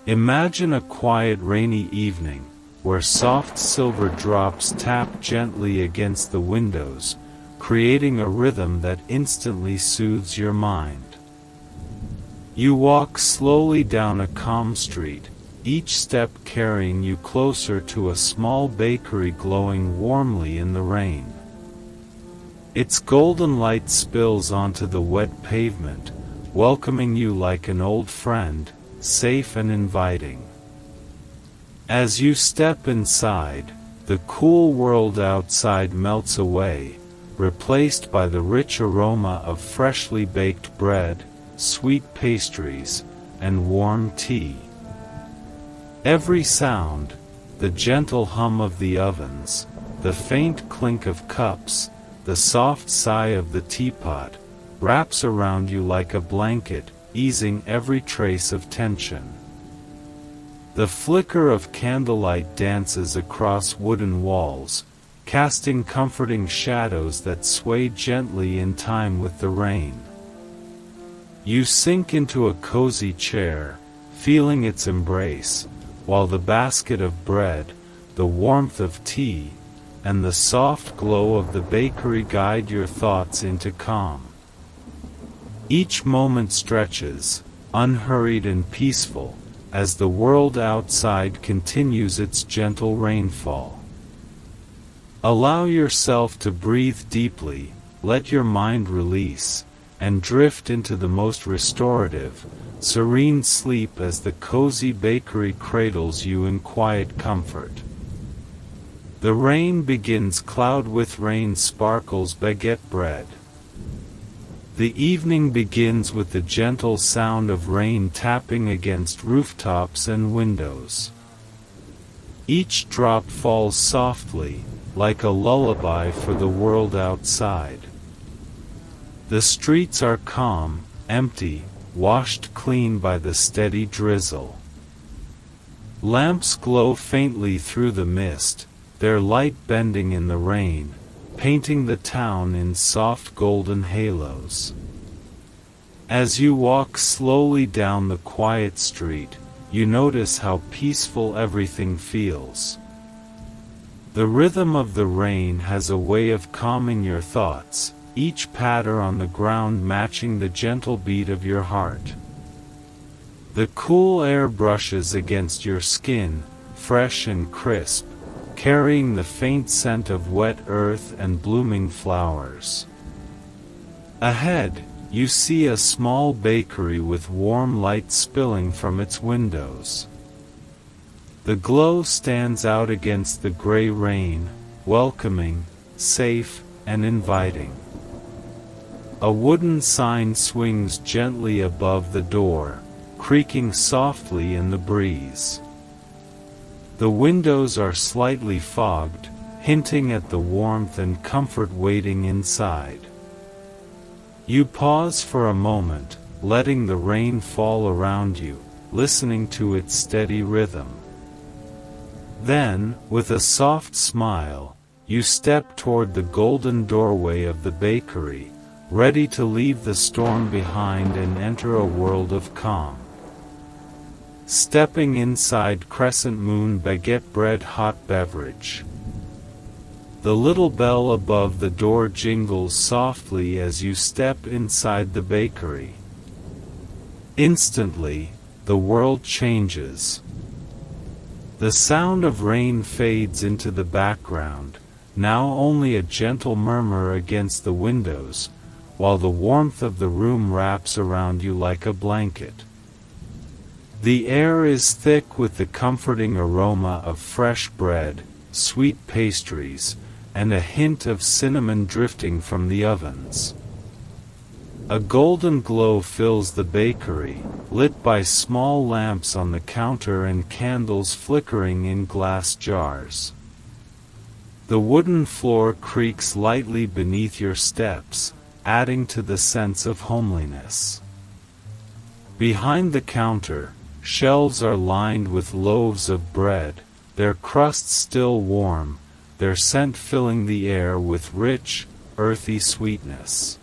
Imagine a quiet rainy evening, where soft silver drops tap gently against the windows, creating a rhythm that instantly soothes your mind. You walk slowly down a calm street, each step carrying you closer to a small bakery glowing warmly in the rain. Its golden light spills onto the wet pavement, welcoming you like an old friend, safe and inviting. As you step inside, the cool world outside melts away, replaced by the rich aroma of freshly baked bread, sweet pastries, and warm tea. Every sound, the gentle hum of the ovens, the faint clink of cups, the soft sigh of the teapot, wraps around you like a blanket, easing every trace of tension. The flicker of candlelight dances across wooden walls, casting comforting shadows that sway gently in time with the rain. You sink into a cozy chair, feeling its embrace, while the basket of bread, the warmth of tea, and the soft glow of the bakery guide your thoughts into calm. Each moment stretches, unhurried and peaceful, as the world outside continues its gentle rainfall. Allow yourself to breathe deeply, let your mind release, and drift into the most restorative, serene sleep as the cozy bakery cradles you in quiet comfort. The rain begins, cloud with rain sparkles baguette bread. The evening begins with the gentle sound of rain tapping against rooftops and windows. Each drop falls softly, like a lullaby for the world outside. The streets are calm, empty, washed clean by the steady drizzle. Lamps glow faintly through the mist, their light bending in the rain, painting the town in soft golden halos. As you walk slowly down the quiet street, you notice how peaceful everything feels. The rhythm of the rain has a way of calming your thoughts, each patter on the ground matching the gentle beat of your heart. The cool air brushes against your skin, fresh and crisp, carrying the faint scent of wet earth and blooming flowers. Ahead, you see a small bakery with warm light spilling from its windows. The glow stands out against the gray rain, welcoming, safe, and inviting. A wooden sign swings gently above the door, creaking softly in the breeze. The windows are slightly fogged, hinting at the warmth and comfort waiting inside. You pause for a moment, letting the rain fall around you, listening to its steady rhythm. Then, with a soft smile, you step toward the golden doorway of the bakery, ready to leave the storm behind and enter a world of calm. Stepping inside Crescent Moon Baguette Bread Hot Beverage. The little bell above the door jingles softly as you step inside the bakery. Instantly, the world changes. The sound of rain fades into the background, now only a gentle murmur against the windows, while the warmth of the room wraps around you like a blanket. The air is thick with the comforting aroma of fresh bread, sweet pastries, and a hint of cinnamon drifting from the ovens. A golden glow fills the bakery, lit by small lamps on the counter and candles flickering in glass jars. The wooden floor creaks lightly beneath your steps, adding to the sense of homeliness. Behind the counter, shelves are lined with loaves of bread, their crusts still warm, their scent filling the air with rich, earthy sweetness.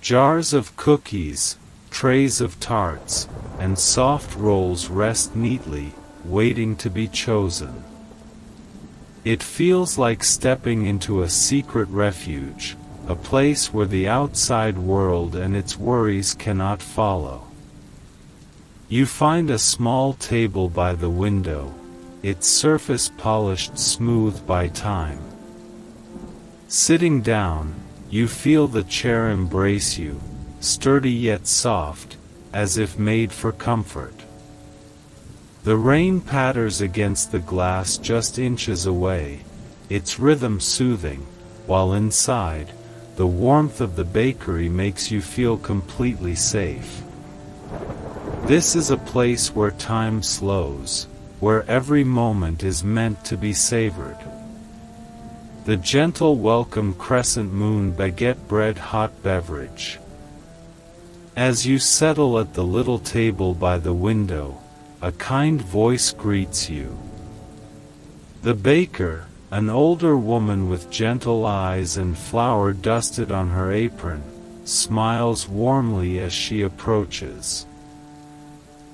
Jars of cookies, trays of tarts, and soft rolls rest neatly, waiting to be chosen. It feels like stepping into a secret refuge, a place where the outside world and its worries cannot follow. You find a small table by the window, its surface polished smooth by time. Sitting down, you feel the chair embrace you, sturdy yet soft, as if made for comfort. The rain patters against the glass just inches away, its rhythm soothing, while inside, the warmth of the bakery makes you feel completely safe. This is a place where time slows, where every moment is meant to be savored. The gentle welcome crescent moon baguette bread hot beverage. As you settle at the little table by the window, a kind voice greets you. The baker, an older woman with gentle eyes and flour dusted on her apron, smiles warmly as she approaches.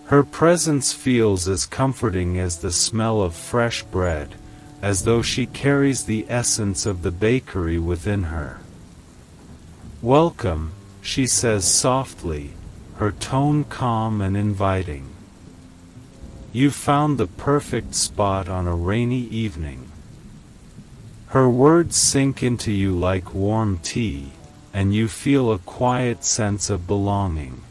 Her presence feels as comforting as the smell of fresh bread, as though she carries the essence of the bakery within her. "Welcome," she says softly, her tone calm and inviting. "You found the perfect spot on a rainy evening." Her words sink into you like warm tea, and you feel a quiet sense of belonging.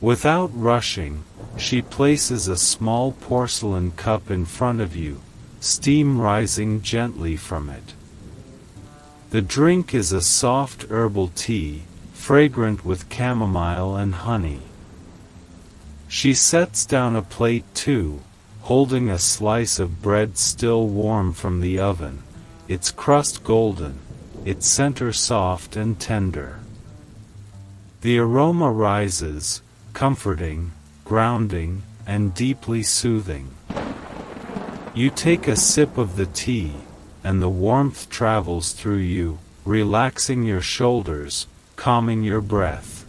Without rushing, she places a small porcelain cup in front of you, steam rising gently from it. The drink is a soft herbal tea, fragrant with chamomile and honey. She sets down a plate too, holding a slice of bread still warm from the oven, its crust golden, its center soft and tender. The aroma rises, comforting, grounding, and deeply soothing. You take a sip of the tea, and the warmth travels through you, relaxing your shoulders, calming your breath.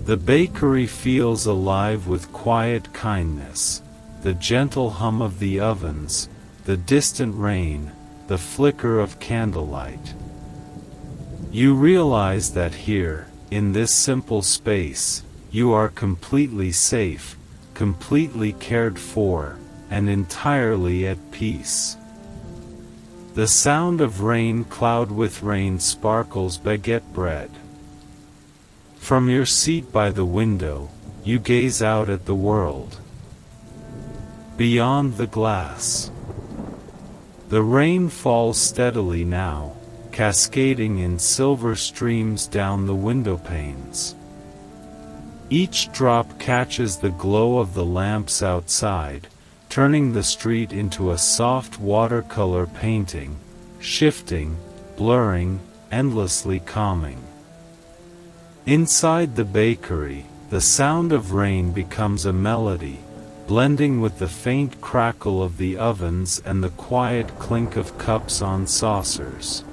The bakery feels alive with quiet kindness, the gentle hum of the ovens, the distant rain, the flicker of candlelight. You realize that here, in this simple space, you are completely safe, completely cared for, and entirely at peace. The sound of rain cloud with rain sparkles baguette bread. From your seat by the window, you gaze out at the world. Beyond the glass. The rain falls steadily now, cascading in silver streams down the window panes. Each drop catches the glow of the lamps outside, turning the street into a soft watercolor painting, shifting, blurring, endlessly calming. Inside the bakery, the sound of rain becomes a melody, blending with the faint crackle of the ovens and the quiet clink of cups on saucers.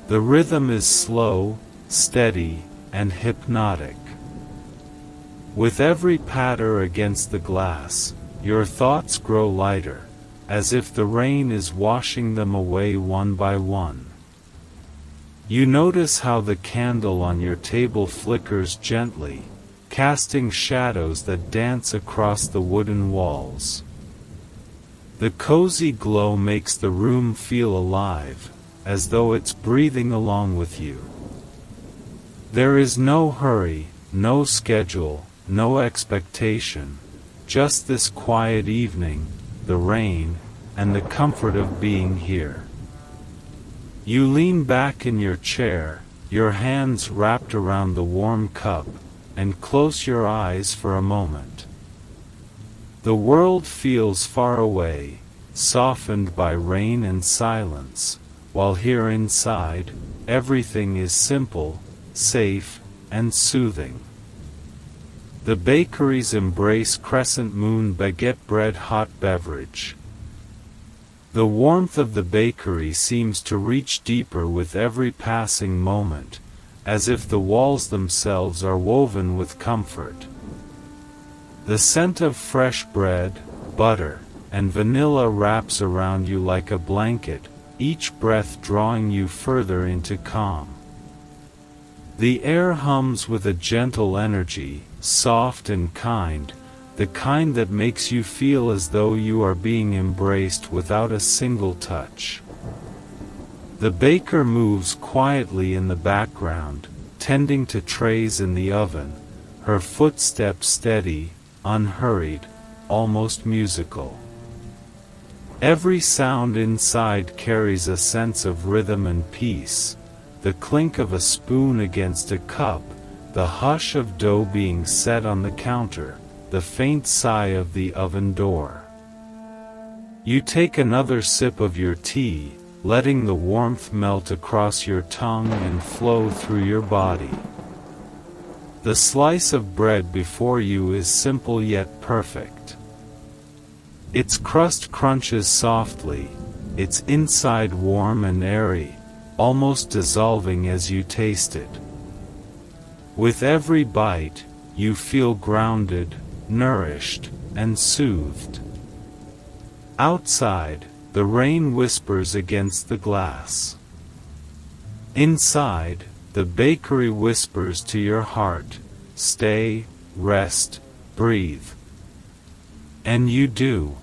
The rhythm is slow, steady, and hypnotic. With every patter against the glass, your thoughts grow lighter, as if the rain is washing them away one by one. You notice how the candle on your table flickers gently, casting shadows that dance across the wooden walls. The cozy glow makes the room feel alive, as though it's breathing along with you. There is no hurry, no schedule, no expectation, just this quiet evening, the rain, and the comfort of being here. You lean back in your chair, your hands wrapped around the warm cup, and close your eyes for a moment. The world feels far away, softened by rain and silence, while here inside, everything is simple, safe, and soothing. The bakeries embrace crescent moon baguette bread hot beverage. The warmth of the bakery seems to reach deeper with every passing moment, as if the walls themselves are woven with comfort. The scent of fresh bread, butter, and vanilla wraps around you like a blanket, each breath drawing you further into calm. The air hums with a gentle energy, soft and kind, the kind that makes you feel as though you are being embraced without a single touch. The baker moves quietly in the background, tending to trays in the oven, her footsteps steady, unhurried, almost musical. Every sound inside carries a sense of rhythm and peace, the clink of a spoon against a cup, the hush of dough being set on the counter, the faint sigh of the oven door. You take another sip of your tea, letting the warmth melt across your tongue and flow through your body. The slice of bread before you is simple yet perfect. Its crust crunches softly, its inside warm and airy, almost dissolving as you taste it. With every bite, you feel grounded, nourished, and soothed. Outside, the rain whispers against the glass. Inside, the bakery whispers to your heart, stay, rest, breathe. And you do.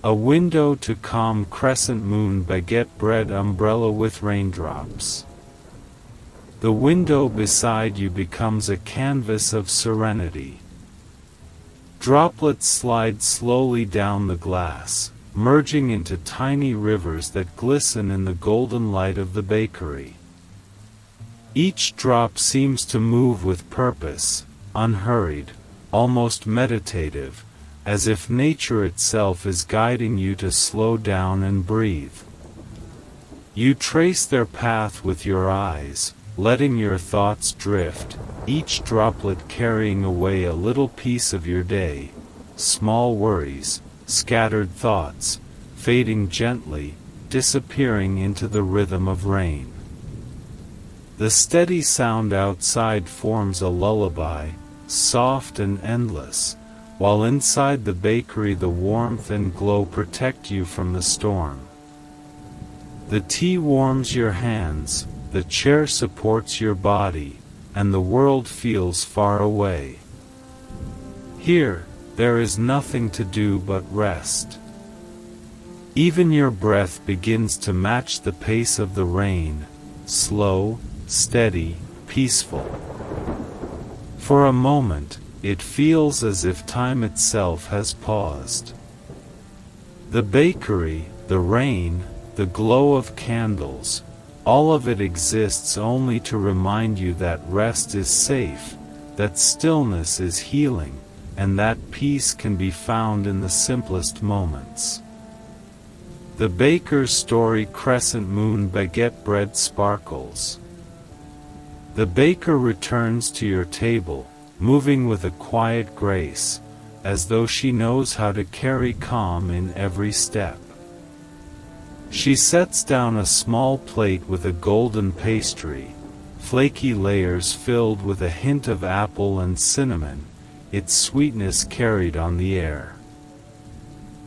A window to calm crescent moon baguette bread umbrella with raindrops. The window beside you becomes a canvas of serenity. Droplets slide slowly down the glass, merging into tiny rivers that glisten in the golden light of the bakery. Each drop seems to move with purpose, unhurried, almost meditative, as if nature itself is guiding you to slow down and breathe. You trace their path with your eyes, letting your thoughts drift, each droplet carrying away a little piece of your day, small worries, scattered thoughts, fading gently, disappearing into the rhythm of rain. The steady sound outside forms a lullaby, soft and endless, while inside the bakery the warmth and glow protect you from the storm. The tea warms your hands, the chair supports your body, and the world feels far away. Here, there is nothing to do but rest. Even your breath begins to match the pace of the rain, slow, steady, peaceful. For a moment, it feels as if time itself has paused. The bakery, the rain, the glow of candles, all of it exists only to remind you that rest is safe, that stillness is healing, and that peace can be found in the simplest moments. The baker's story crescent moon baguette bread sparkles. The baker returns to your table, moving with a quiet grace, as though she knows how to carry calm in every step. She sets down a small plate with a golden pastry, flaky layers filled with a hint of apple and cinnamon, its sweetness carried on the air.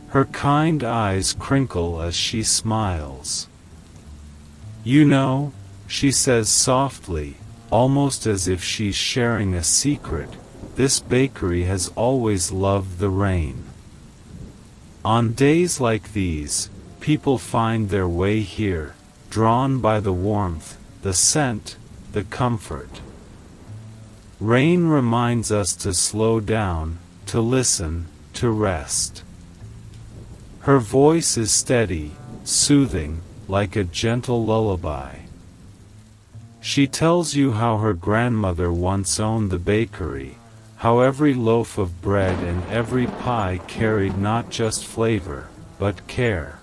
Her kind eyes crinkle as she smiles. "You know," she says softly, almost as if she's sharing a secret, "this bakery has always loved the rain. On days like these, people find their way here, drawn by the warmth, the scent, the comfort. Rain reminds us to slow down, to listen, to rest." Her voice is steady, soothing, like a gentle lullaby. She tells you how her grandmother once owned the bakery, how every loaf of bread and every pie carried not just flavor, but care.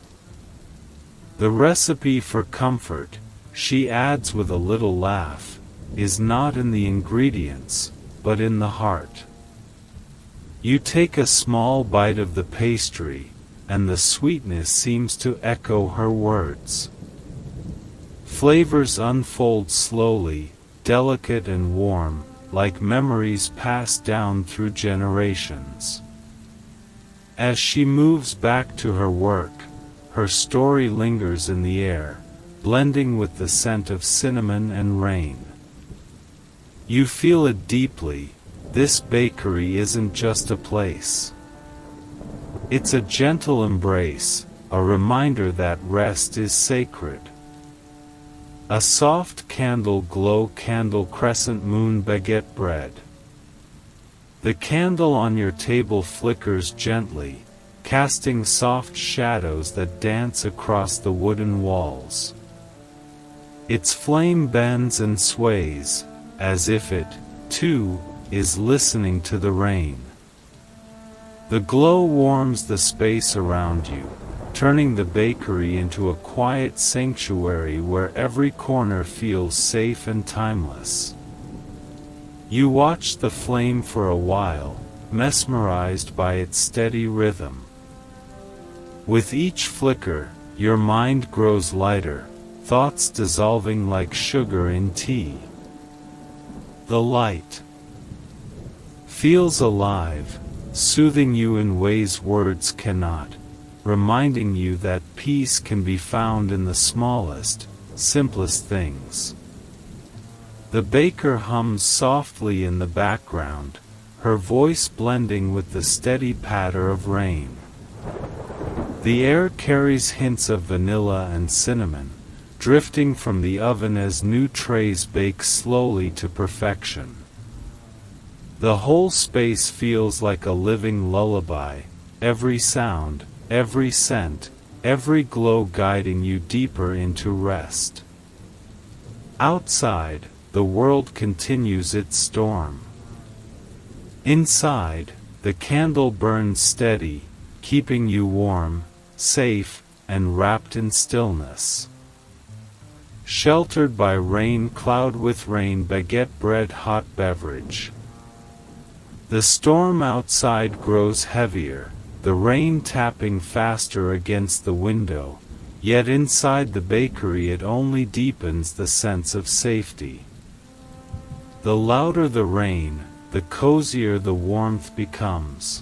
The recipe for comfort, she adds with a little laugh, is not in the ingredients, but in the heart. You take a small bite of the pastry, and the sweetness seems to echo her words. Flavors unfold slowly, delicate and warm, like memories passed down through generations. As she moves back to her work, her story lingers in the air, blending with the scent of cinnamon and rain. You feel it deeply. This bakery isn't just a place. It's a gentle embrace, a reminder that rest is sacred. A soft candle glow candle crescent moon baguette bread. The candle on your table flickers gently, casting soft shadows that dance across the wooden walls. Its flame bends and sways, as if it, too, is listening to the rain. The glow warms the space around you, turning the bakery into a quiet sanctuary where every corner feels safe and timeless. You watch the flame for a while, mesmerized by its steady rhythm. With each flicker, your mind grows lighter, thoughts dissolving like sugar in tea. The light feels alive, soothing you in ways words cannot, reminding you that peace can be found in the smallest, simplest things. The baker hums softly in the background, her voice blending with the steady patter of rain. The air carries hints of vanilla and cinnamon, drifting from the oven as new trays bake slowly to perfection. The whole space feels like a living lullaby, every sound, every scent, every glow guiding you deeper into rest. Outside, the world continues its storm. Inside, the candle burns steady, keeping you warm, safe, and wrapped in stillness. Sheltered by rain cloud with rain baguette bread hot beverage. The storm outside grows heavier, the rain tapping faster against the window, yet inside the bakery it only deepens the sense of safety. The louder the rain, the cozier the warmth becomes.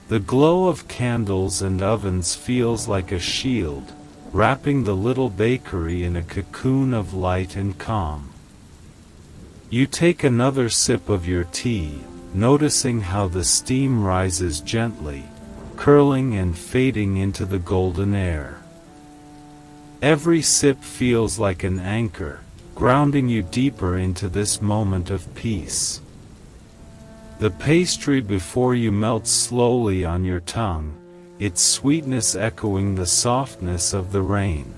The glow of candles and ovens feels like a shield, wrapping the little bakery in a cocoon of light and calm. You take another sip of your tea, noticing how the steam rises gently, curling and fading into the golden air. Every sip feels like an anchor, grounding you deeper into this moment of peace. The pastry before you melts slowly on your tongue, its sweetness echoing the softness of the rain.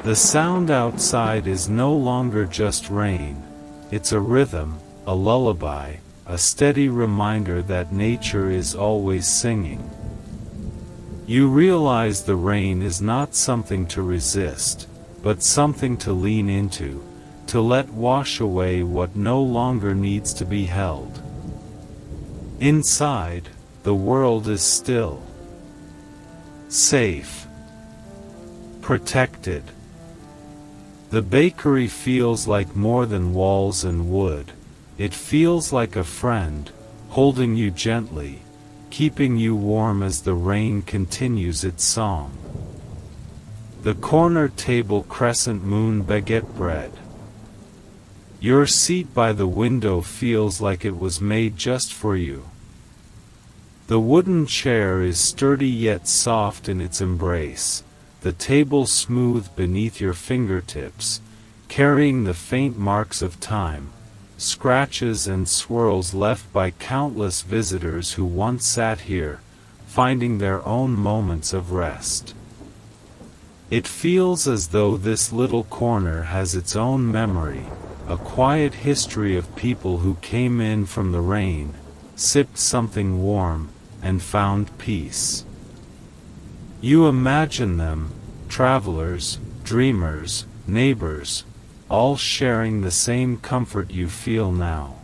The sound outside is no longer just rain, it's a rhythm, a lullaby, a steady reminder that nature is always singing. You realize the rain is not something to resist, but something to lean into, to let wash away what no longer needs to be held. Inside, the world is still. Safe. Protected. The bakery feels like more than walls and wood. It feels like a friend, holding you gently, keeping you warm as the rain continues its song. The corner table crescent moon baguette bread. Your seat by the window feels like it was made just for you. The wooden chair is sturdy yet soft in its embrace, the table smooth beneath your fingertips, carrying the faint marks of time, scratches and swirls left by countless visitors who once sat here, finding their own moments of rest. It feels as though this little corner has its own memory, a quiet history of people who came in from the rain, sipped something warm, and found peace. You imagine them, travelers, dreamers, neighbors, all sharing the same comfort you feel now.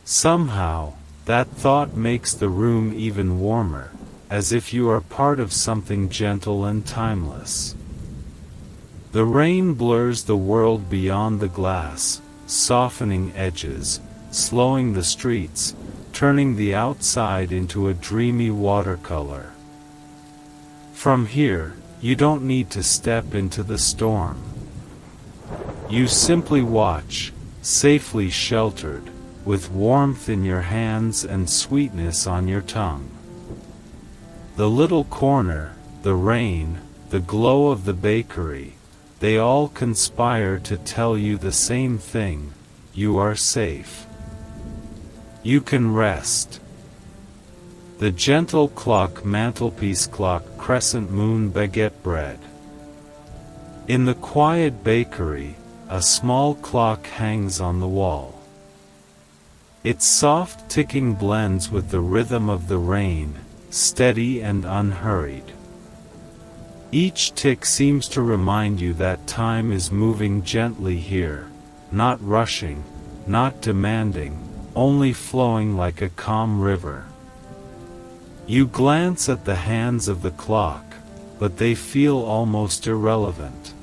Somehow, that thought makes the room even warmer, as if you are part of something gentle and timeless. The rain blurs the world beyond the glass, softening edges, slowing the streets, turning the outside into a dreamy watercolor. From here, you don't need to step into the storm. You simply watch, safely sheltered, with warmth in your hands and sweetness on your tongue. The little corner, the rain, the glow of the bakery, they all conspire to tell you the same thing: you are safe. You can rest. The gentle clock, mantelpiece clock, crescent moon, baguette bread. In the quiet bakery, a small clock hangs on the wall. Its soft ticking blends with the rhythm of the rain, steady and unhurried. Each tick seems to remind you that time is moving gently here, not rushing, not demanding, only flowing like a calm river. You glance at the hands of the clock, but they feel almost irrelevant.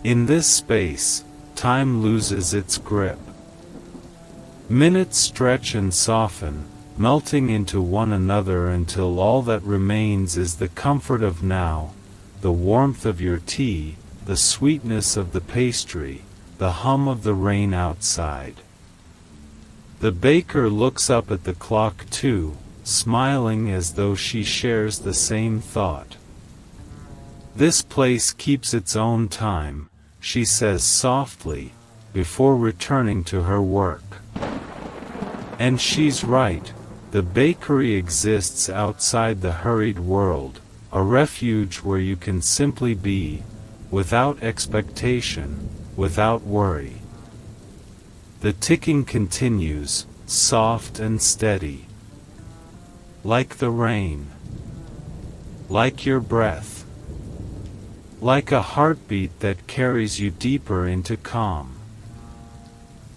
In this space, time loses its grip. Minutes stretch and soften, melting into one another until all that remains is the comfort of now, the warmth of your tea, the sweetness of the pastry, the hum of the rain outside. The baker looks up at the clock too, smiling as though she shares the same thought. "This place keeps its own time," she says softly, before returning to her work. And she's right. The bakery exists outside the hurried world, a refuge where you can simply be, without expectation, without worry. The ticking continues, soft and steady. Like the rain. Like your breath. Like a heartbeat that carries you deeper into calm.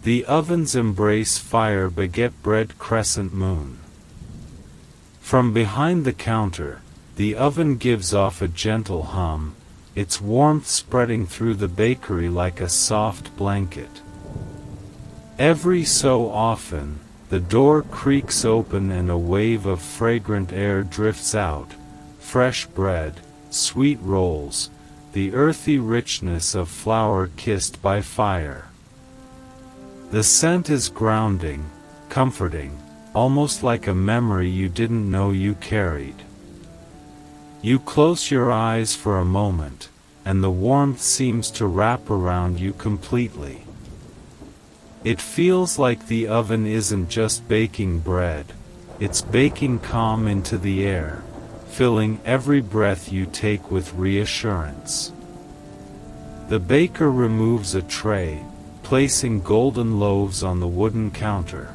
The ovens embrace fire, baguette bread, crescent moon. From behind the counter, the oven gives off a gentle hum, its warmth spreading through the bakery like a soft blanket. Every so often, the door creaks open and a wave of fragrant air drifts out, fresh bread, sweet rolls, the earthy richness of flour kissed by fire. The scent is grounding, comforting, almost like a memory you didn't know you carried. You close your eyes for a moment, and the warmth seems to wrap around you completely. It feels like the oven isn't just baking bread, it's baking calm into the air, filling every breath you take with reassurance. The baker removes a tray, placing golden loaves on the wooden counter.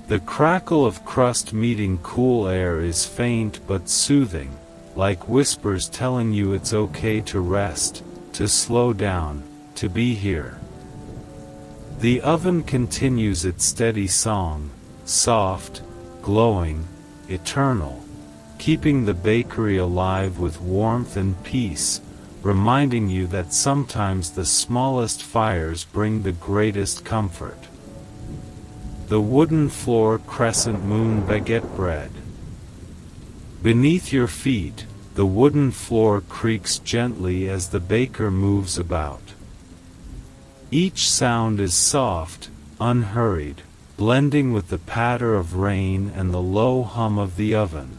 The crackle of crust meeting cool air is faint but soothing, like whispers telling you it's okay to rest, to slow down, to be here. The oven continues its steady song, soft, glowing, eternal, keeping the bakery alive with warmth and peace, reminding you that sometimes the smallest fires bring the greatest comfort. The wooden floor, crescent moon, baguette bread. Beneath your feet, the wooden floor creaks gently as the baker moves about. Each sound is soft, unhurried, blending with the patter of rain and the low hum of the oven.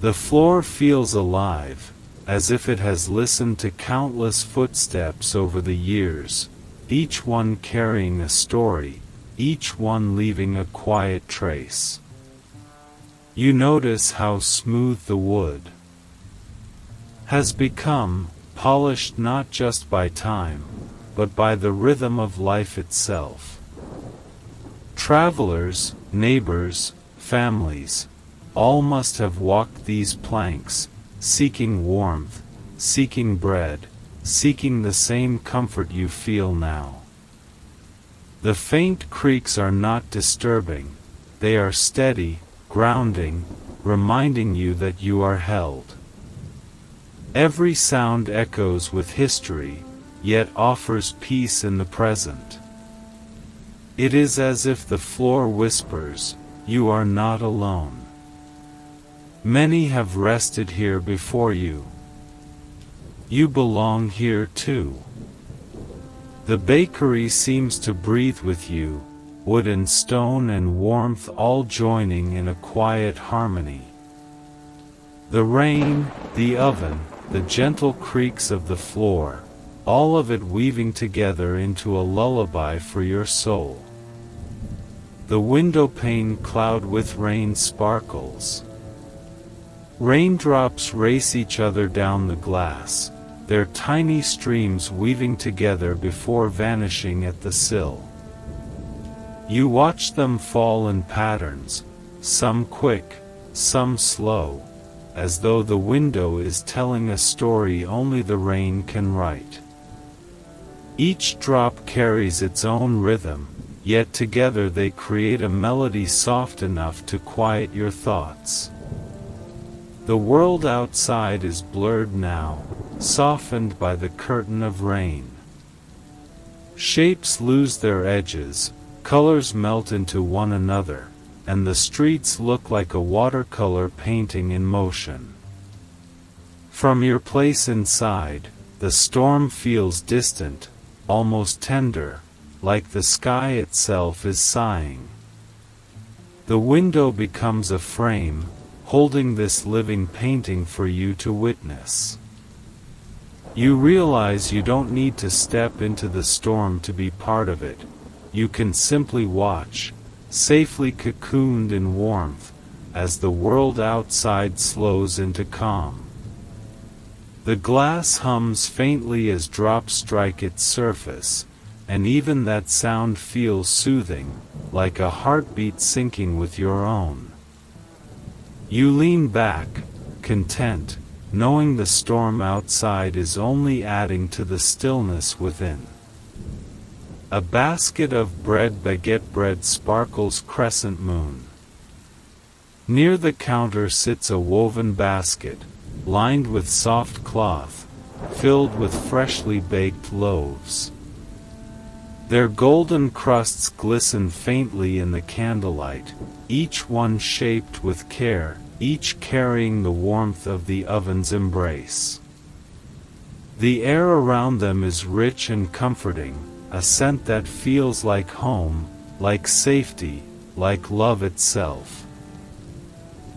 The floor feels alive, as if it has listened to countless footsteps over the years, each one carrying a story, each one leaving a quiet trace. You notice how smooth the wood has become, polished not just by time, but by the rhythm of life itself. Travelers, neighbors, families, all must have walked these planks, seeking warmth, seeking bread, seeking the same comfort you feel now. The faint creaks are not disturbing, they are steady, grounding, reminding you that you are held. Every sound echoes with history, yet offers peace in the present. It is as if the floor whispers, "You are not alone. Many have rested here before you. You belong here too." The bakery seems to breathe with you, wood and stone and warmth all joining in a quiet harmony. The rain, the oven, the gentle creaks of the floor, all of it weaving together into a lullaby for your soul. The window pane cloud with rain sparkles. Raindrops race each other down the glass, their tiny streams weaving together before vanishing at the sill. You watch them fall in patterns, some quick, some slow, as though the window is telling a story only the rain can write. Each drop carries its own rhythm, yet together they create a melody soft enough to quiet your thoughts. The world outside is blurred now, softened by the curtain of rain. Shapes lose their edges, colors melt into one another, and the streets look like a watercolor painting in motion. From your place inside, the storm feels distant, almost tender, like the sky itself is sighing. The window becomes a frame, holding this living painting for you to witness. You realize you don't need to step into the storm to be part of it. You can simply watch, safely cocooned in warmth, as the world outside slows into calm. The glass hums faintly as drops strike its surface, and even that sound feels soothing, like a heartbeat syncing with your own. You lean back, content, knowing the storm outside is only adding to the stillness within. A basket of baguette bread sparkles crescent moon. Near the counter sits a woven basket, lined with soft cloth, filled with freshly baked loaves. Their golden crusts glisten faintly in the candlelight, each one shaped with care, each carrying the warmth of the oven's embrace. The air around them is rich and comforting, a scent that feels like home, like safety, like love itself.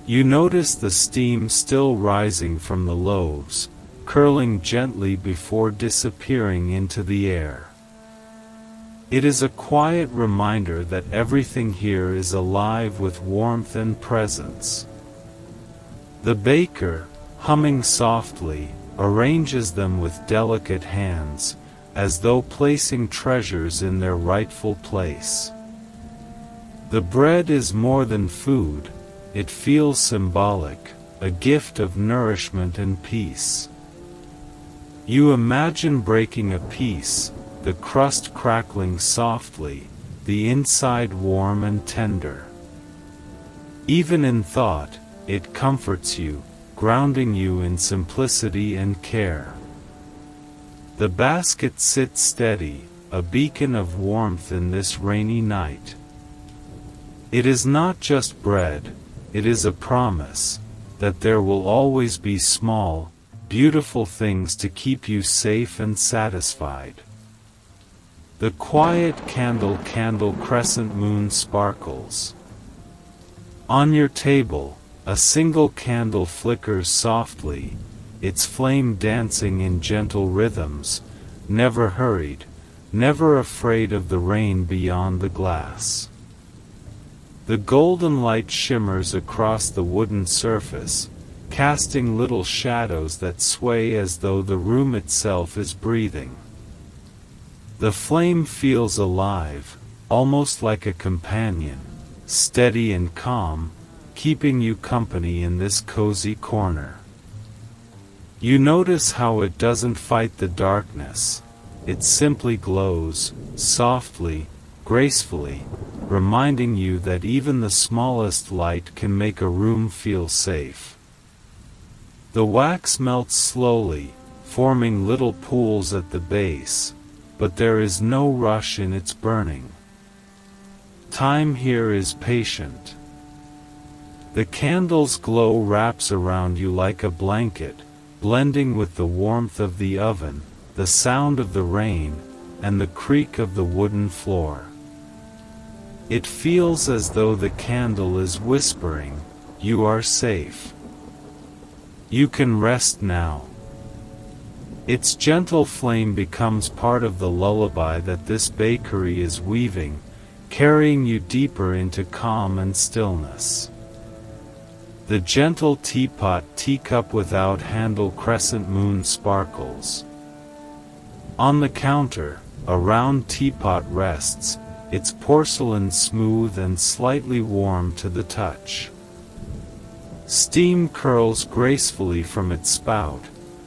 You notice the steam still rising from the loaves, curling gently before disappearing into the air. It is a quiet reminder that everything here is alive with warmth and presence. The baker, humming softly, arranges them with delicate hands, as though placing treasures in their rightful place. The bread is more than food, it feels symbolic, a gift of nourishment and peace. You imagine breaking a piece, the crust crackling softly, the inside warm and tender. Even in thought, it comforts you, grounding you in simplicity and care. The basket sits steady, a beacon of warmth in this rainy night. It is not just bread, it is a promise, that there will always be small, beautiful things to keep you safe and satisfied. The quiet candle crescent moon sparkles. On your table, a single candle flickers softly, its flame dancing in gentle rhythms, never hurried, never afraid of the rain beyond the glass. The golden light shimmers across the wooden surface, casting little shadows that sway as though the room itself is breathing. The flame feels alive, almost like a companion, steady and calm, keeping you company in this cozy corner. You notice how it doesn't fight the darkness, it simply glows, softly, gracefully, reminding you that even the smallest light can make a room feel safe. The wax melts slowly, forming little pools at the base, but there is no rush in its burning. Time here is patient. The candle's glow wraps around you like a blanket, blending with the warmth of the oven, the sound of the rain, and the creak of the wooden floor. It feels as though the candle is whispering, "You are safe. You can rest now." Its gentle flame becomes part of the lullaby that this bakery is weaving, carrying you deeper into calm and stillness. The gentle teacup without handle crescent moon sparkles. On the counter, a round teapot rests, its porcelain smooth and slightly warm to the touch. Steam curls gracefully from its spout,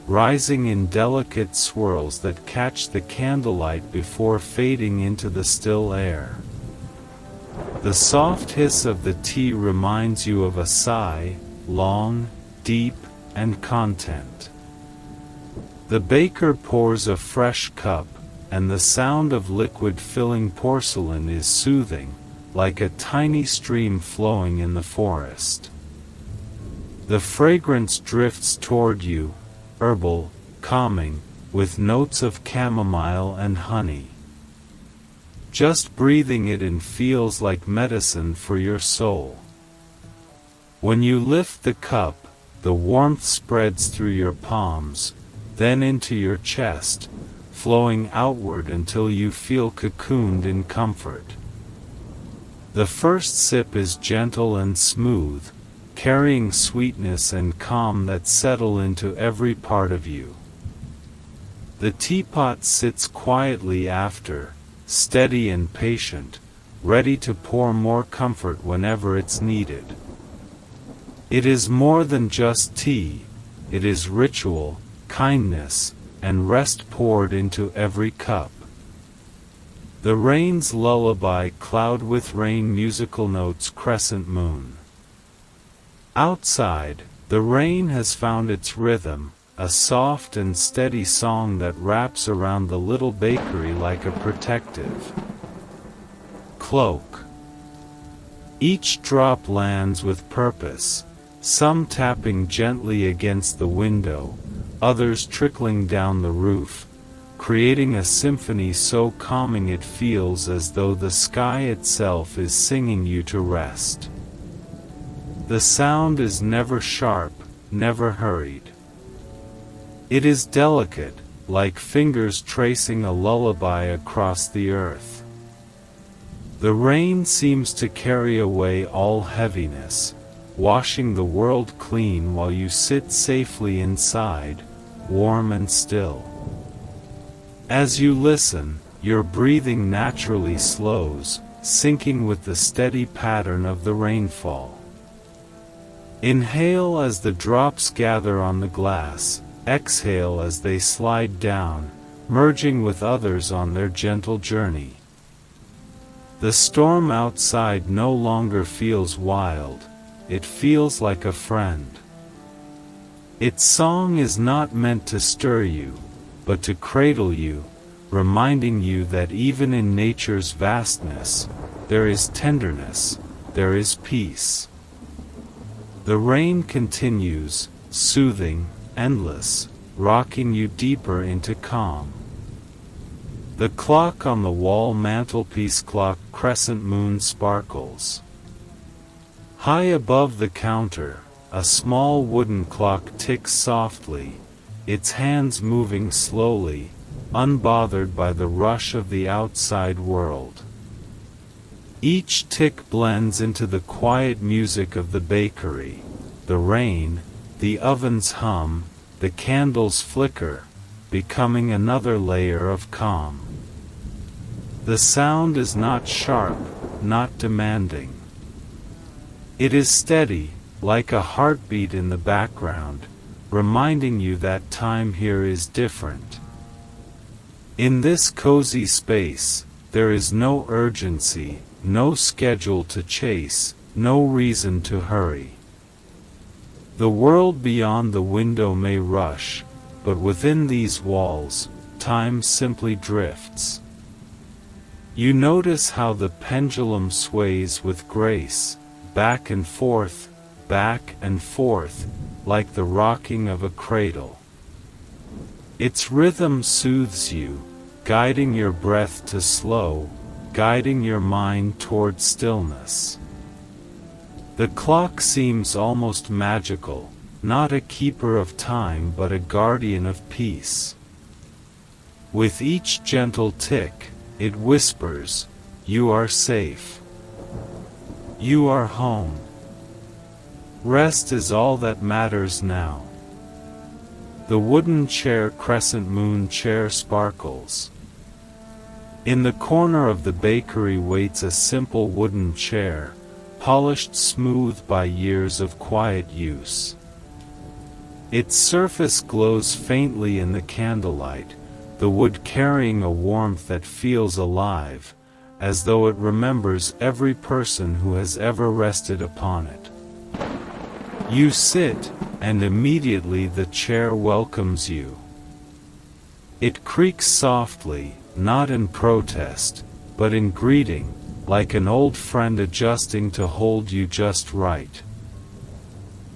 rising in delicate swirls that catch the candlelight before fading into the still air. The soft hiss of the tea reminds you of a sigh, long, deep, and content. The baker pours a fresh cup, and the sound of liquid filling porcelain is soothing, like a tiny stream flowing in the forest. The fragrance drifts toward you, herbal, calming, with notes of chamomile and honey. Just breathing it in feels like medicine for your soul. When you lift the cup, the warmth spreads through your palms, then into your chest, flowing outward until you feel cocooned in comfort. The first sip is gentle and smooth, carrying sweetness and calm that settle into every part of you. The teapot sits quietly after, steady and patient, ready to pour more comfort whenever it's needed. It is more than just tea, it is ritual, kindness, and rest poured into every cup. The rain's lullaby, cloud with rain, musical notes, crescent moon. Outside, the rain has found its rhythm, a soft and steady song that wraps around the little bakery like a protective cloak. Each drop lands with purpose, some tapping gently against the window, others trickling down the roof, creating a symphony so calming it feels as though the sky itself is singing you to rest. The sound is never sharp, never hurried. It is delicate, like fingers tracing a lullaby across the earth. The rain seems to carry away all heaviness, washing the world clean while you sit safely inside, warm and still. As you listen, your breathing naturally slows, syncing with the steady pattern of the rainfall. Inhale as the drops gather on the glass, exhale as they slide down, merging with others on their gentle journey. The storm outside no longer feels wild, it feels like a friend. Its song is not meant to stir you, but to cradle you, reminding you that even in nature's vastness, there is tenderness, there is peace. The rain continues, soothing, endless, rocking you deeper into calm. The clock on the wall mantelpiece clock crescent moon sparkles. High above the counter, a small wooden clock ticks softly, its hands moving slowly, unbothered by the rush of the outside world. Each tick blends into the quiet music of the bakery, the rain, the oven's hum, the candle's flicker, becoming another layer of calm. The sound is not sharp, not demanding. It is steady, like a heartbeat in the background, reminding you that time here is different. In this cozy space, there is no urgency, no schedule to chase, no reason to hurry. The world beyond the window may rush, but within these walls, time simply drifts. You notice how the pendulum sways with grace, back and forth, like the rocking of a cradle. Its rhythm soothes you, guiding your breath to slow, guiding your mind toward stillness. The clock seems almost magical, not a keeper of time but a guardian of peace. With each gentle tick, it whispers, "You are safe. You are home. Rest is all that matters now." The wooden chair crescent moon chair sparkles. In the corner of the bakery waits a simple wooden chair, polished smooth by years of quiet use. Its surface glows faintly in the candlelight, the wood carrying a warmth that feels alive, as though it remembers every person who has ever rested upon it. You sit, and immediately the chair welcomes you. It creaks softly, not in protest, but in greeting, like an old friend adjusting to hold you just right.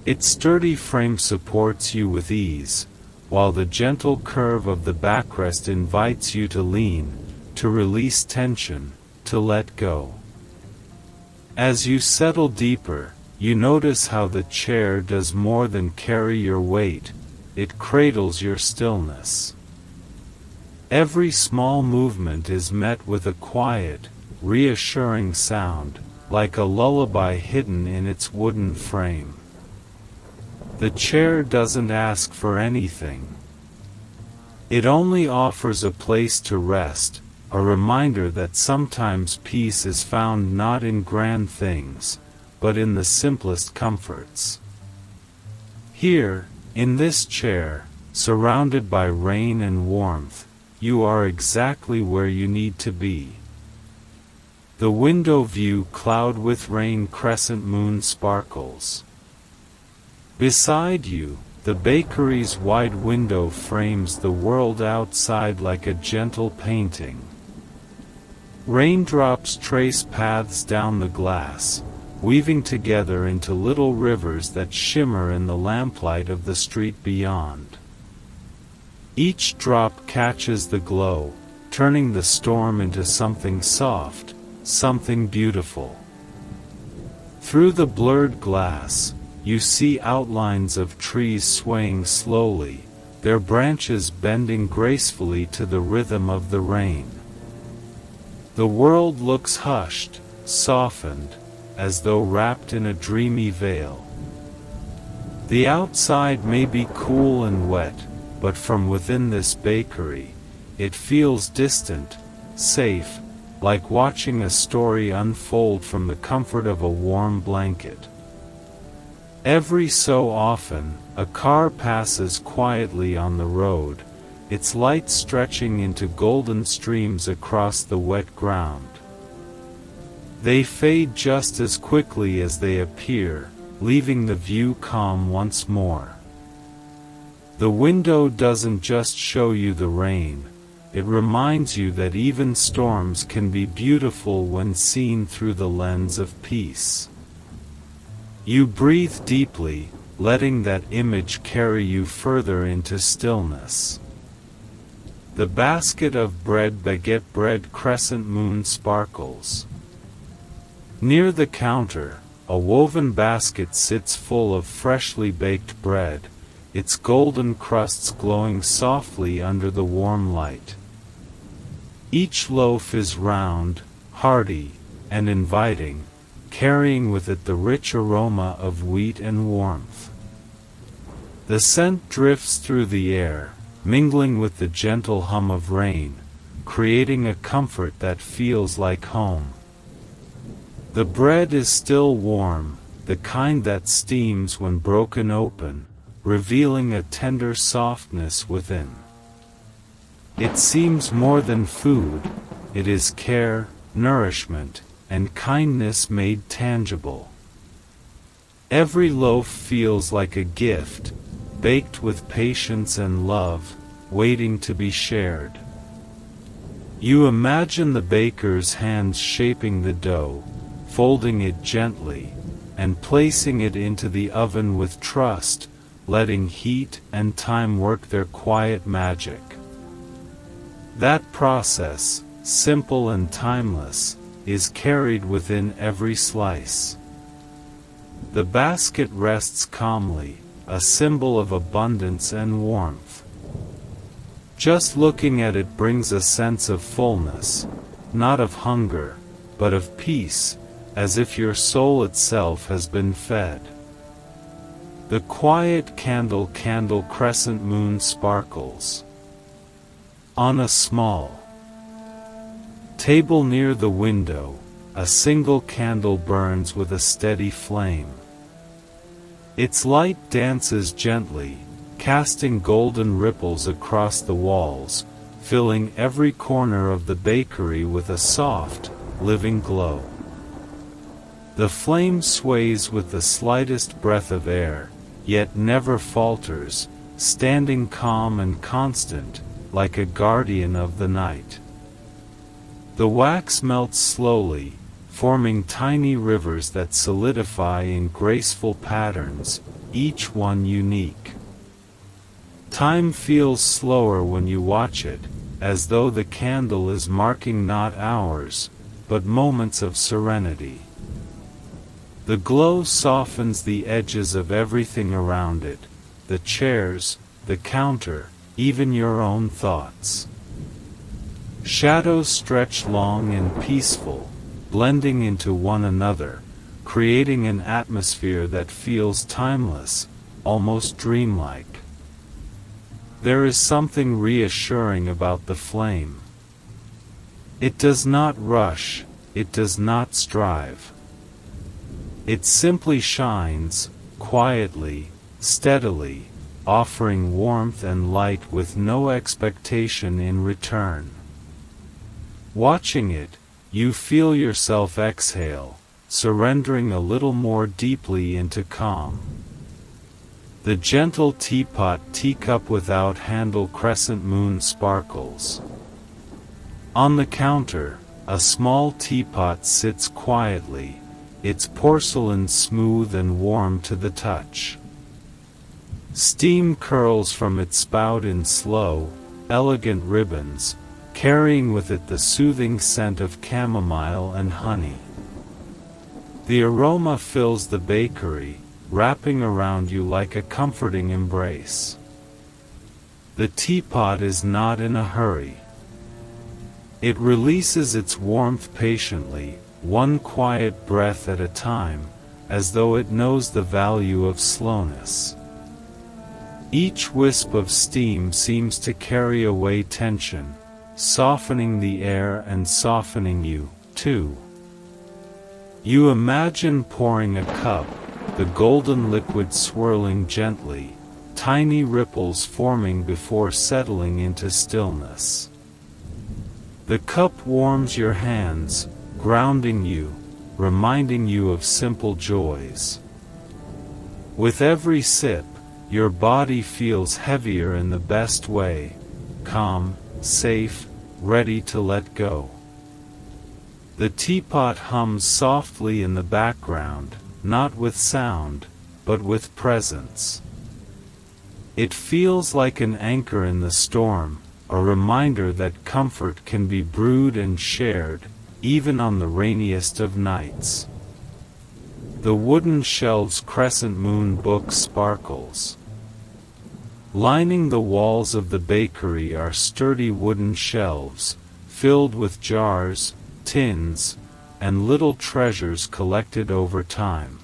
Its sturdy frame supports you with ease, while the gentle curve of the backrest invites you to lean, to release tension, to let go. As you settle deeper, you notice how the chair does more than carry your weight, it cradles your stillness. Every small movement is met with a quiet, reassuring sound, like a lullaby hidden in its wooden frame. The chair doesn't ask for anything. It only offers a place to rest, a reminder that sometimes peace is found not in grand things, but in the simplest comforts. Here, in this chair, surrounded by rain and warmth, you are exactly where you need to be. The window view cloud with rain crescent moon sparkles. Beside you, the bakery's wide window frames the world outside like a gentle painting. Raindrops trace paths down the glass, weaving together into little rivers that shimmer in the lamplight of the street beyond. Each drop catches the glow, turning the storm into something soft, something beautiful. Through the blurred glass, you see outlines of trees swaying slowly, their branches bending gracefully to the rhythm of the rain. The world looks hushed, softened, as though wrapped in a dreamy veil. The outside may be cool and wet, but from within this bakery, it feels distant, safe, like watching a story unfold from the comfort of a warm blanket. Every so often, a car passes quietly on the road, its light stretching into golden streams across the wet ground. They fade just as quickly as they appear, leaving the view calm once more. The window doesn't just show you the rain, it reminds you that even storms can be beautiful when seen through the lens of peace. You breathe deeply, letting that image carry you further into stillness. The basket of baguette bread crescent moon sparkles. Near the counter, a woven basket sits full of freshly baked bread, its golden crusts glowing softly under the warm light. Each loaf is round, hearty, and inviting, carrying with it the rich aroma of wheat and warmth. The scent drifts through the air, mingling with the gentle hum of rain, creating a comfort that feels like home. The bread is still warm, the kind that steams when broken open, revealing a tender softness within. It seems more than food, it is care, nourishment, and kindness made tangible. Every loaf feels like a gift, baked with patience and love, waiting to be shared. You imagine the baker's hands shaping the dough, folding it gently, and placing it into the oven with trust, letting heat and time work their quiet magic. That process, simple and timeless, is carried within every slice. The basket rests calmly, a symbol of abundance and warmth. Just looking at it brings a sense of fullness, not of hunger, but of peace, as if your soul itself has been fed. The quiet candle crescent moon sparkles. On a small table near the window, a single candle burns with a steady flame. Its light dances gently, casting golden ripples across the walls, filling every corner of the bakery with a soft, living glow. The flame sways with the slightest breath of air, yet never falters, standing calm and constant, like a guardian of the night. The wax melts slowly, forming tiny rivers that solidify in graceful patterns, each one unique. Time feels slower when you watch it, as though the candle is marking not hours, but moments of serenity. The glow softens the edges of everything around it, the chairs, the counter, even your own thoughts. Shadows stretch long and peaceful, blending into one another, creating an atmosphere that feels timeless, almost dreamlike. There is something reassuring about the flame. It does not rush, it does not strive. It simply shines, quietly, steadily, offering warmth and light with no expectation in return. Watching it, you feel yourself exhale, surrendering a little more deeply into calm. The gentle teacup without handle crescent moon sparkles. On the counter, a small teapot sits quietly, its porcelain smooth and warm to the touch. Steam curls from its spout in slow, elegant ribbons, carrying with it the soothing scent of chamomile and honey. The aroma fills the bakery, wrapping around you like a comforting embrace. The teapot is not in a hurry. It releases its warmth patiently, one quiet breath at a time, as though it knows the value of slowness. Each wisp of steam seems to carry away tension, softening the air and softening you, too. You imagine pouring a cup, the golden liquid swirling gently, tiny ripples forming before settling into stillness. The cup warms your hands, grounding you, reminding you of simple joys. With every sip, your body feels heavier in the best way, calm, safe, ready to let go. The teapot hums softly in the background, not with sound, but with presence. It feels like an anchor in the storm, a reminder that comfort can be brewed and shared, even on the rainiest of nights. The wooden shelves crescent moon book sparkles. Lining the walls of the bakery are sturdy wooden shelves, filled with jars, tins, and little treasures collected over time.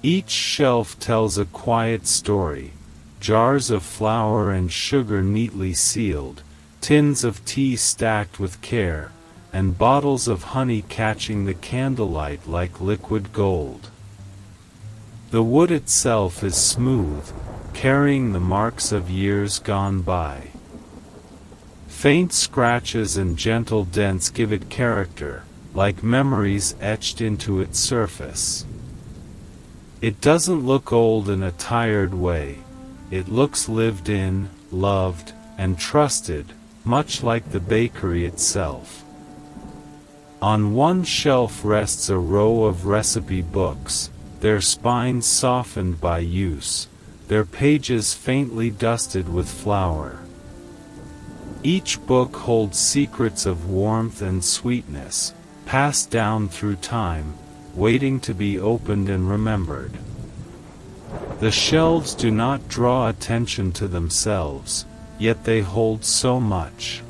Each shelf tells a quiet story, jars of flour and sugar neatly sealed, tins of tea stacked with care, and bottles of honey catching the candlelight like liquid gold. The wood itself is smooth, carrying the marks of years gone by. Faint scratches and gentle dents give it character, like memories etched into its surface. It doesn't look old in a tired way. It looks lived in, loved, and trusted, much like the bakery itself. On one shelf rests a row of recipe books, their spines softened by use, their pages faintly dusted with flour. Each book holds secrets of warmth and sweetness, passed down through time, waiting to be opened and remembered. The shelves do not draw attention to themselves, yet they hold so much.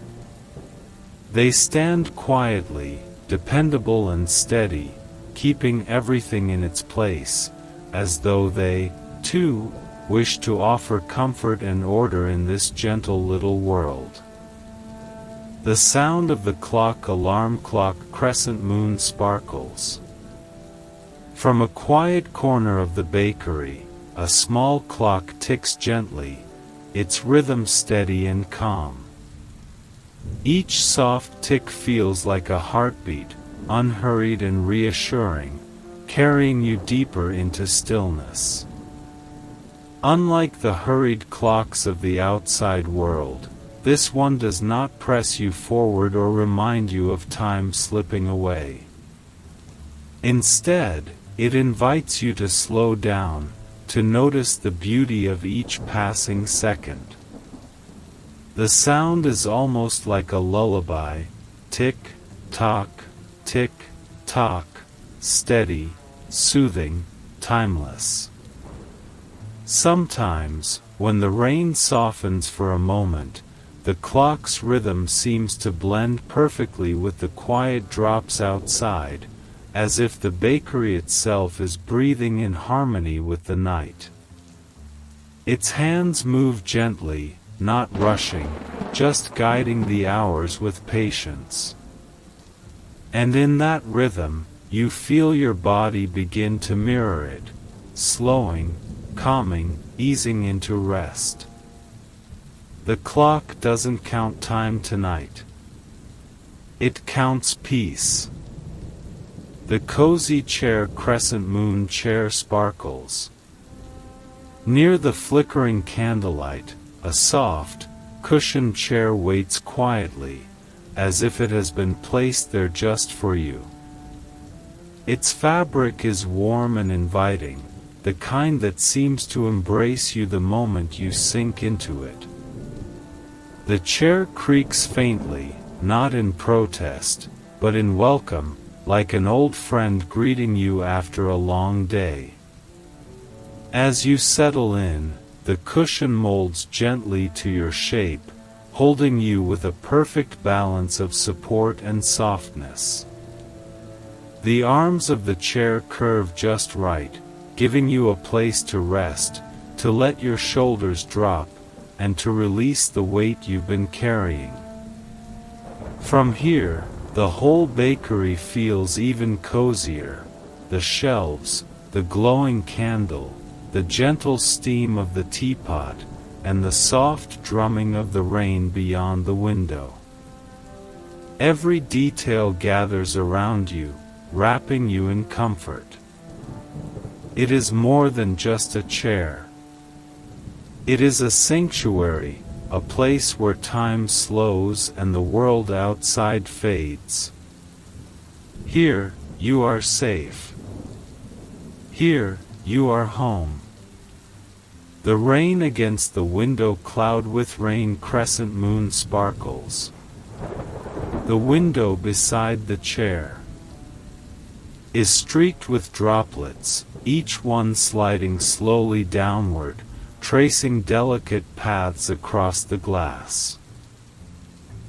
They stand quietly, dependable and steady, keeping everything in its place, as though they, too, wish to offer comfort and order in this gentle little world. The sound of the alarm clock crescent moon sparkles. From a quiet corner of the bakery, a small clock ticks gently, its rhythm steady and calm. Each soft tick feels like a heartbeat, unhurried and reassuring, carrying you deeper into stillness. Unlike the hurried clocks of the outside world, this one does not press you forward or remind you of time slipping away. Instead, it invites you to slow down, to notice the beauty of each passing second. The sound is almost like a lullaby, tick-tock, tick-tock, steady, soothing, timeless. Sometimes, when the rain softens for a moment, the clock's rhythm seems to blend perfectly with the quiet drops outside, as if the bakery itself is breathing in harmony with the night. Its hands move gently, not rushing, just guiding the hours with patience. And in that rhythm, you feel your body begin to mirror it, slowing, calming, easing into rest. The clock doesn't count time tonight. It counts peace. The cozy chair crescent moon chair sparkles. Near the flickering candlelight, a soft, cushioned chair waits quietly, as if it has been placed there just for you. Its fabric is warm and inviting, the kind that seems to embrace you the moment you sink into it. The chair creaks faintly, not in protest, but in welcome, like an old friend greeting you after a long day. As you settle in, the cushion molds gently to your shape, holding you with a perfect balance of support and softness. The arms of the chair curve just right, giving you a place to rest, to let your shoulders drop, and to release the weight you've been carrying. From here, the whole bakery feels even cozier. The shelves, the glowing candle, the gentle steam of the teapot, and the soft drumming of the rain beyond the window. Every detail gathers around you, wrapping you in comfort. It is more than just a chair. It is a sanctuary, a place where time slows and the world outside fades. Here, you are safe. Here, you are home. The rain against the window cloud with rain crescent moon sparkles. The window beside the chair is streaked with droplets, each one sliding slowly downward, tracing delicate paths across the glass.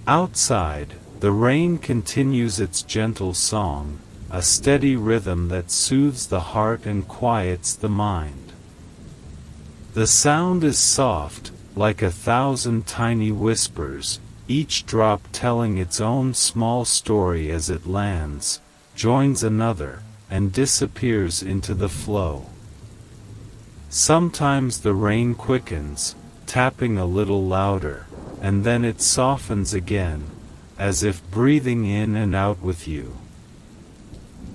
Outside, the rain continues its gentle song, a steady rhythm that soothes the heart and quiets the mind. The sound is soft, like 1,000 tiny whispers, each drop telling its own small story as it lands, joins another, and disappears into the flow. Sometimes the rain quickens, tapping a little louder, and then it softens again, as if breathing in and out with you.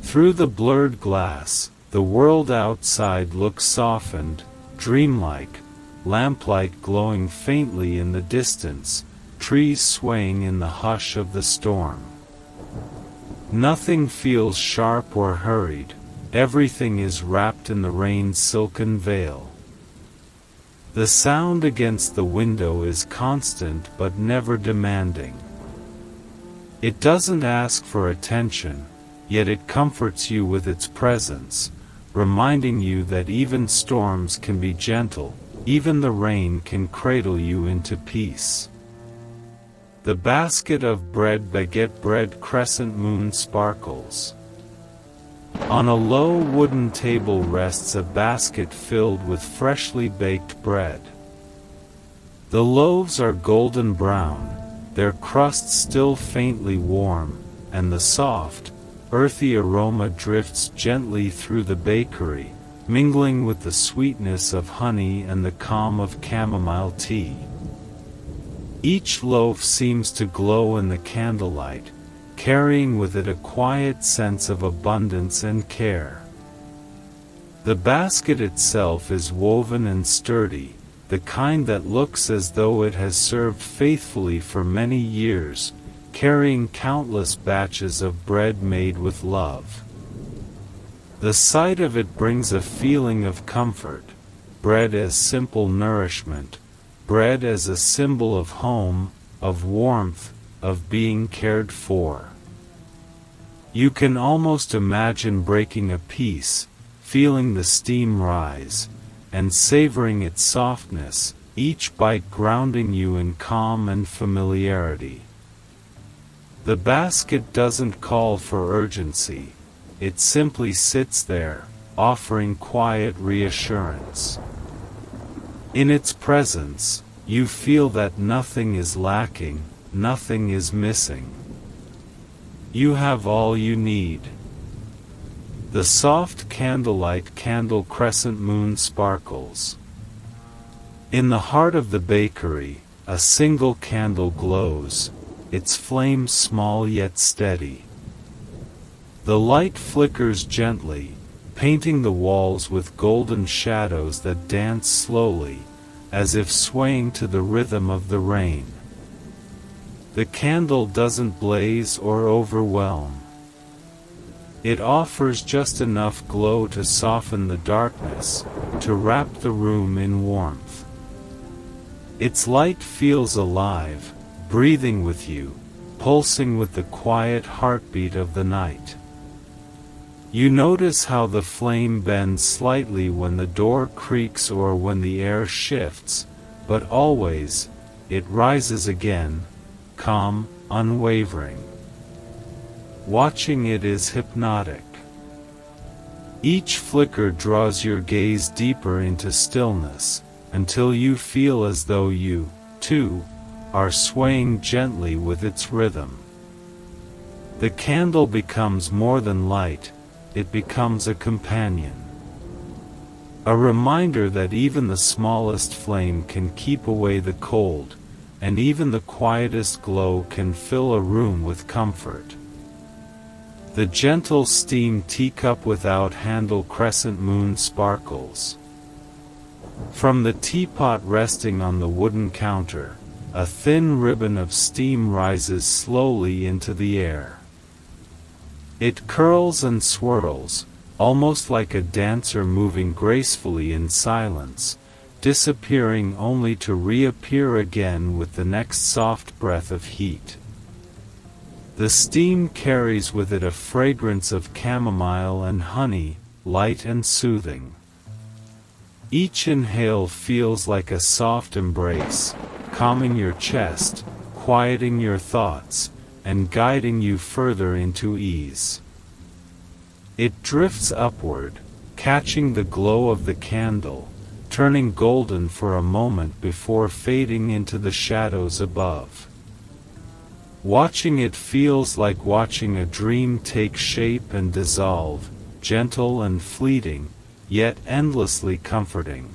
Through the blurred glass, The world outside looks softened, dreamlike, lamplight glowing faintly in the distance, trees swaying in the hush of the storm. Nothing feels sharp or hurried, everything is wrapped in the rain's silken veil. The sound against the window is constant but never demanding. It doesn't ask for attention, yet it comforts you with its presence, reminding you that even storms can be gentle, even the rain can cradle you into peace. The basket of baguette bread crescent moon sparkles. On a low wooden table rests a basket filled with freshly baked bread. The loaves are golden brown, their crust still faintly warm, and the soft, earthy aroma drifts gently through the bakery, mingling with the sweetness of honey and the calm of chamomile tea. Each loaf seems to glow in the candlelight, carrying with it a quiet sense of abundance and care. The basket itself is woven and sturdy, the kind that looks as though it has served faithfully for many years, carrying countless batches of bread made with love. The sight of it brings a feeling of comfort, bread as simple nourishment, bread as a symbol of home, of warmth, of being cared for. You can almost imagine breaking a piece, feeling the steam rise, and savoring its softness, each bite grounding you in calm and familiarity. The basket doesn't call for urgency, it simply sits there, offering quiet reassurance. In its presence, you feel that nothing is lacking, nothing is missing. You have all you need. The soft candlelight candle crescent moon sparkles. In the heart of the bakery, a single candle glows, its flame small yet steady. The light flickers gently, painting the walls with golden shadows that dance slowly, as if swaying to the rhythm of the rain. The candle doesn't blaze or overwhelm. It offers just enough glow to soften the darkness, to wrap the room in warmth. Its light feels alive, breathing with you, pulsing with the quiet heartbeat of the night. You notice how the flame bends slightly when the door creaks or when the air shifts, but always, it rises again, calm, unwavering. Watching it is hypnotic. Each flicker draws your gaze deeper into stillness, until you feel as though you, too, are swaying gently with its rhythm. The candle becomes more than light, it becomes a companion. A reminder that even the smallest flame can keep away the cold, and even the quietest glow can fill a room with comfort. The gentle steam teacup without handle crescent moon sparkles. From the teapot resting on the wooden counter, a thin ribbon of steam rises slowly into the air. It curls and swirls, almost like a dancer moving gracefully in silence, disappearing only to reappear again with the next soft breath of heat. The steam carries with it a fragrance of chamomile and honey, light and soothing. Each inhale feels like a soft embrace, calming your chest, quieting your thoughts, and guiding you further into ease. It drifts upward, catching the glow of the candle, turning golden for a moment before fading into the shadows above. Watching it feels like watching a dream take shape and dissolve, gentle and fleeting, yet endlessly comforting.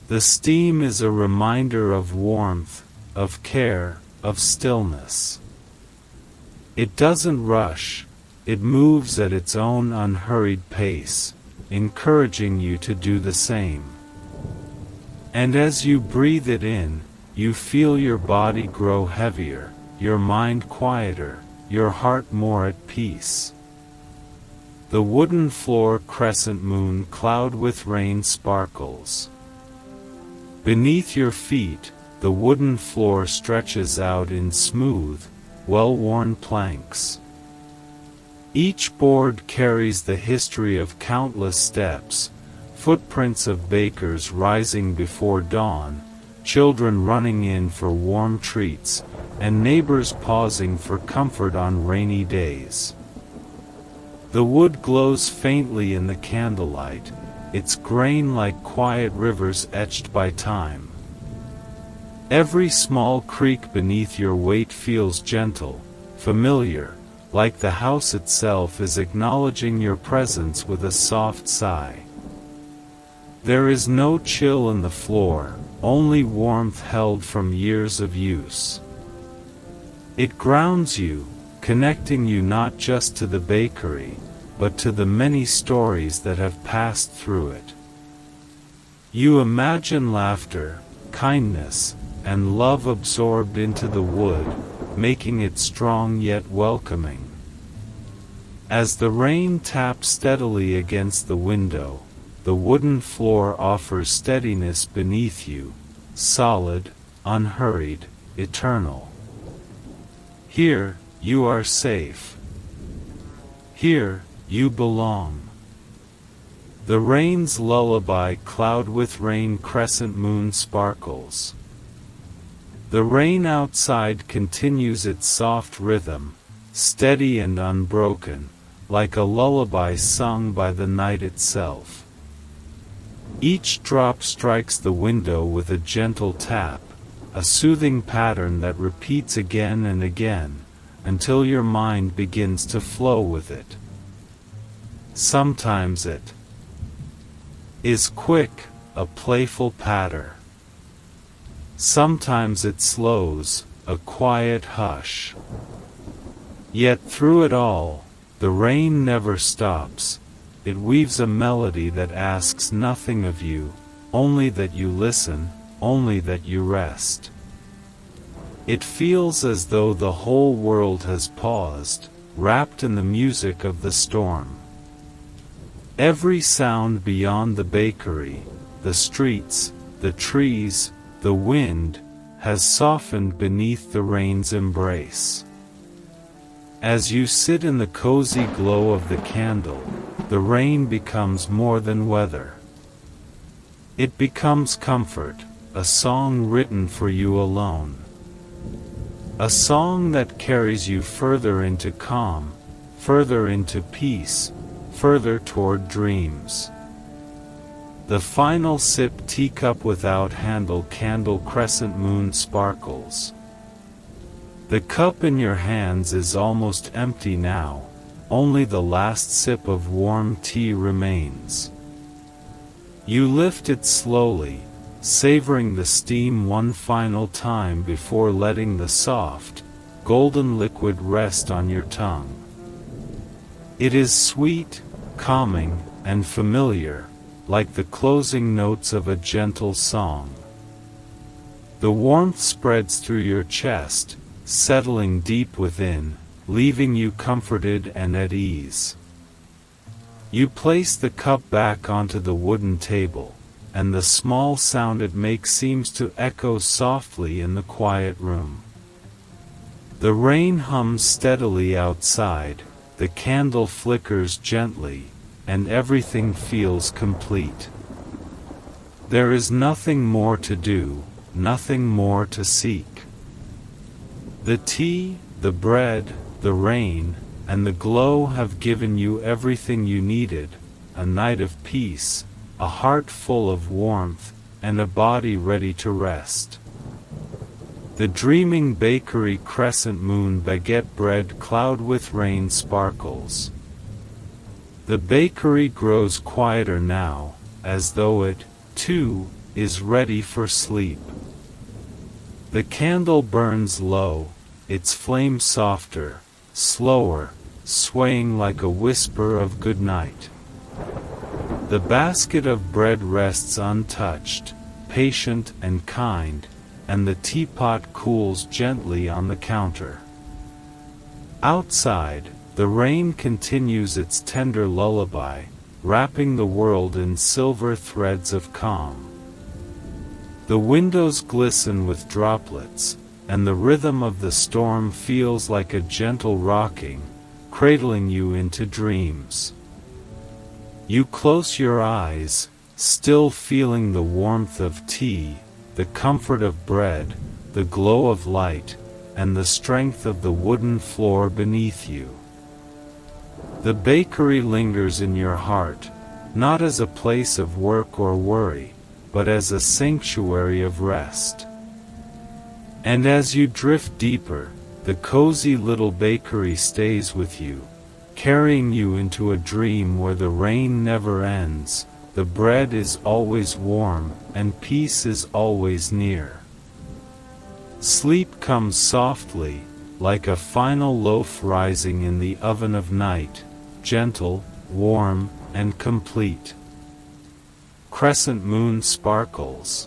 The steam is a reminder of warmth, of care, of stillness. It doesn't rush, It moves at its own unhurried pace, encouraging you to do the same. And as you breathe it in, you feel your body grow heavier, your mind quieter, your heart more at peace. The wooden floor crescent moon cloud with rain sparkles. Beneath your feet, the wooden floor stretches out in smooth, well-worn planks. Each board carries the history of countless steps, footprints of bakers rising before dawn, children running in for warm treats, and neighbors pausing for comfort on rainy days. The wood glows faintly in the candlelight, its grain like quiet rivers etched by time. Every small creak beneath your weight feels gentle, familiar, like the house itself is acknowledging your presence with a soft sigh. There is no chill in the floor, only warmth held from years of use. It grounds you, connecting you not just to the bakery, but to the many stories that have passed through it. You imagine laughter, kindness, and love absorbed into the wood, making it strong yet welcoming. As the rain taps steadily against the window, the wooden floor offers steadiness beneath you, solid, unhurried, eternal. Here, you are safe. Here, you belong. The rain's lullaby cloud with rain crescent moon sparkles. The rain outside continues its soft rhythm, steady and unbroken, like a lullaby sung by the night itself. Each drop strikes the window with a gentle tap, a soothing pattern that repeats again and again, until your mind begins to flow with it. Sometimes it is quick, a playful patter. Sometimes it slows, a quiet hush. Yet through it all, the rain never stops. It weaves a melody that asks nothing of you, only that you listen, only that you rest. It feels as though the whole world has paused, wrapped in the music of the storm. Every sound beyond the bakery, the streets, the trees, the wind, has softened beneath the rain's embrace. As you sit in the cozy glow of the candle, the rain becomes more than weather. It becomes comfort, a song written for you alone. A song that carries you further into calm, further into peace, further toward dreams. The final sip teacup without handle candle crescent moon sparkles. The cup in your hands is almost empty now, only the last sip of warm tea remains. You lift it slowly, savoring the steam one final time before letting the soft, golden liquid rest on your tongue. It is sweet, calming, and familiar, like the closing notes of a gentle song. The warmth spreads through your chest, settling deep within, leaving you comforted and at ease. You place the cup back onto the wooden table, and the small sound it makes seems to echo softly in the quiet room. The rain hums steadily outside, the candle flickers gently, and everything feels complete. There is nothing more to do, nothing more to seek. The tea, the bread, the rain, and the glow have given you everything you needed, a night of peace, a heart full of warmth, and a body ready to rest. The dreaming bakery crescent moon baguette bread cloud with rain sparkles. The bakery grows quieter now, as though it, too, is ready for sleep. The candle burns low, its flame softer, slower, swaying like a whisper of good night. The basket of bread rests untouched, patient and kind, and the teapot cools gently on the counter. Outside, the rain continues its tender lullaby, wrapping the world in silver threads of calm. The windows glisten with droplets, and the rhythm of the storm feels like a gentle rocking, cradling you into dreams. You close your eyes, still feeling the warmth of tea, the comfort of bread, the glow of light, and the strength of the wooden floor beneath you. The bakery lingers in your heart, not as a place of work or worry, but as a sanctuary of rest. And as you drift deeper, the cozy little bakery stays with you, carrying you into a dream where the rain never ends, the bread is always warm, and peace is always near. Sleep comes softly, like a final loaf rising in the oven of night, gentle, warm, and complete. Crescent moon sparkles,